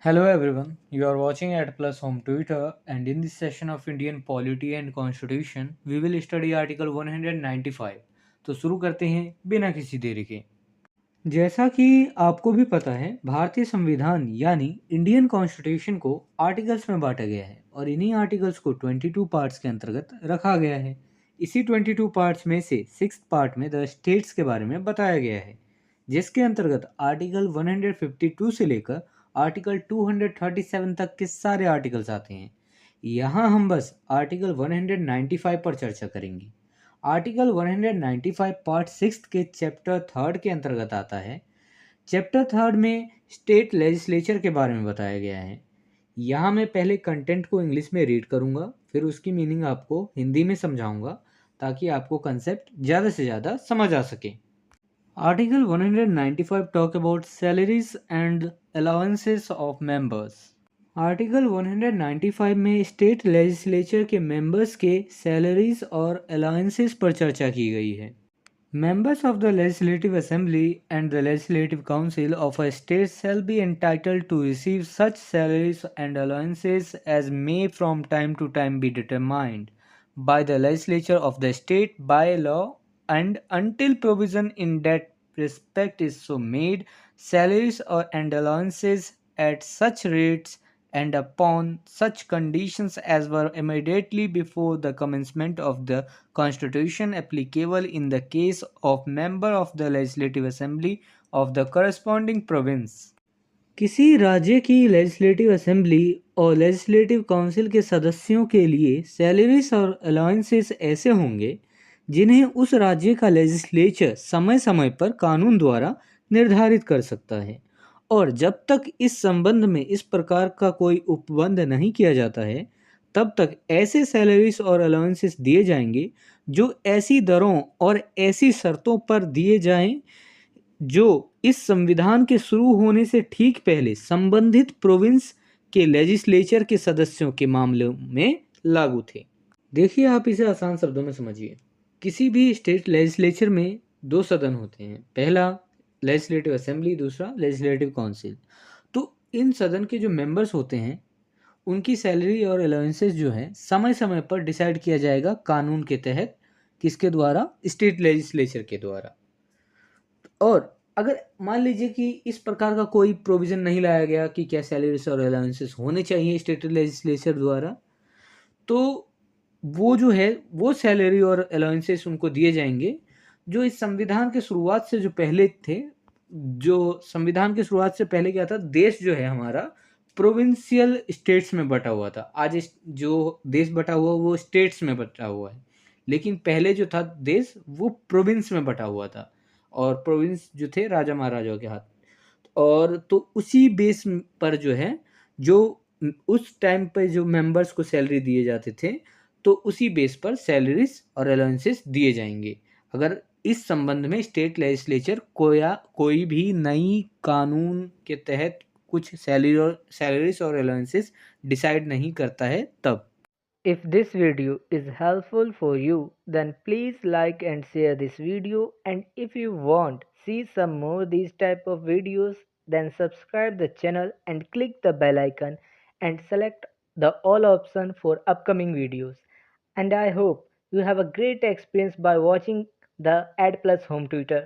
Hello everyone, you are watching at Plus Home Twitter, and in this session of Indian Polity and Constitution, we will study Article 195. तो शुरू करते हैं बिना किसी देरी के। जैसा कि आपको भी पता है, भारतीय संविधान यानी इंडियन कॉन्स्टिट्यूशन को आर्टिकल्स में बांटा गया है और इन्हीं आर्टिकल्स को 22 पार्ट्स के अंतर्गत रखा गया है। इसी 22 पार्ट्स में से 6th पार्ट में द स्टेट्स के बारे में बताया गया है, जिसके अंतर्गत आर्टिकल 152 से लेकर आर्टिकल 237 तक के सारे आर्टिकल्स आते हैं। यहाँ हम बस आर्टिकल 195 पर चर्चा करेंगे। आर्टिकल 195 पार्ट 6 के चैप्टर 3 के अंतर्गत आता है। चैप्टर 3 में स्टेट लेजिस्लेचर के बारे में बताया गया है। यहाँ मैं पहले कंटेंट को इंग्लिश में रीड करूँगा, फिर उसकी मीनिंग आपको हिंदी में समझाऊंगा ताकि आपको कंसेप्ट ज़्यादा से ज़्यादा समझ आ सके। Article 195 talk about salaries and allowances of members. Article 195 में स्टेट लेजिस्लेचर के मेंबर्स के सैलरीज और अलाउंसेस पर चर्चा की गई है। Members of the Legislative Assembly and the Legislative Council of a state shall be entitled to receive such salaries and allowances as may from time to time be determined by the legislature of the state by law, and until provision in that respect is so made, salaries and allowances at such rates and upon such conditions as were immediately before the commencement of the Constitution applicable in the case of member of the Legislative Assembly of the corresponding province. किसी राज्य की legislative assembly और legislative council के सदस्यों के लिए salaries और allowances ऐसे होंगे जिन्हें उस राज्य का लेजिस्लेचर समय समय पर कानून द्वारा निर्धारित कर सकता है, और जब तक इस संबंध में इस प्रकार का कोई उपबंध नहीं किया जाता है तब तक ऐसे सैलरीज और अलाउंसेस दिए जाएंगे जो ऐसी दरों और ऐसी शर्तों पर दिए जाएं जो इस संविधान के शुरू होने से ठीक पहले संबंधित प्रोविंस के लेजिस्लेचर के सदस्यों के मामले में लागू थे। देखिए, आप इसे आसान शब्दों में समझिए। किसी भी स्टेट लेजिस्लेचर में दो सदन होते हैं, पहला लेजिस्लेटिव असेंबली, दूसरा लेजिस्लेटिव काउंसिल। तो इन सदन के जो मेंबर्स होते हैं उनकी सैलरी और अलाउंसेस जो है समय समय पर डिसाइड किया जाएगा कानून के तहत। किसके द्वारा? स्टेट लेजिस्लेचर के द्वारा। और अगर मान लीजिए कि इस प्रकार का कोई प्रोविज़न नहीं लाया गया कि क्या सैलरीज और अलाउंसेस होने चाहिए स्टेट लेजिस्लेचर द्वारा, तो वो जो है वो सैलरी और अलाउंसेस उनको दिए जाएंगे जो इस संविधान के शुरुआत से जो पहले थे। जो संविधान के शुरुआत से पहले क्या था, देश जो है हमारा प्रोविंशियल स्टेट्स में बटा हुआ था। आज जो देश बटा हुआ वो स्टेट्स में बटा हुआ है, लेकिन पहले जो था देश वो प्रोविंस में बटा हुआ था, और प्रोविंस जो थे राजा महाराजाओं के हाथ। और तो उसी बेस पर जो है, जो उस टाइम पे जो मेंबर्स को सैलरी दिए जाते थे, तो उसी बेस पर सैलरीज और अलाउंसेस दिए जाएंगे अगर इस संबंध में स्टेट लेजिस्लेचर कोई भी नई कानून के तहत कुछ सैलरीज और अलाउंसेस डिसाइड नहीं करता है तब। If this video is helpful for you, then please like and share this video, and if you want see some more these type of videos, then subscribe the channel and click the bell icon and select the all option for upcoming videos. And I hope you have a great experience by watching the Ad Plus Home Tutor.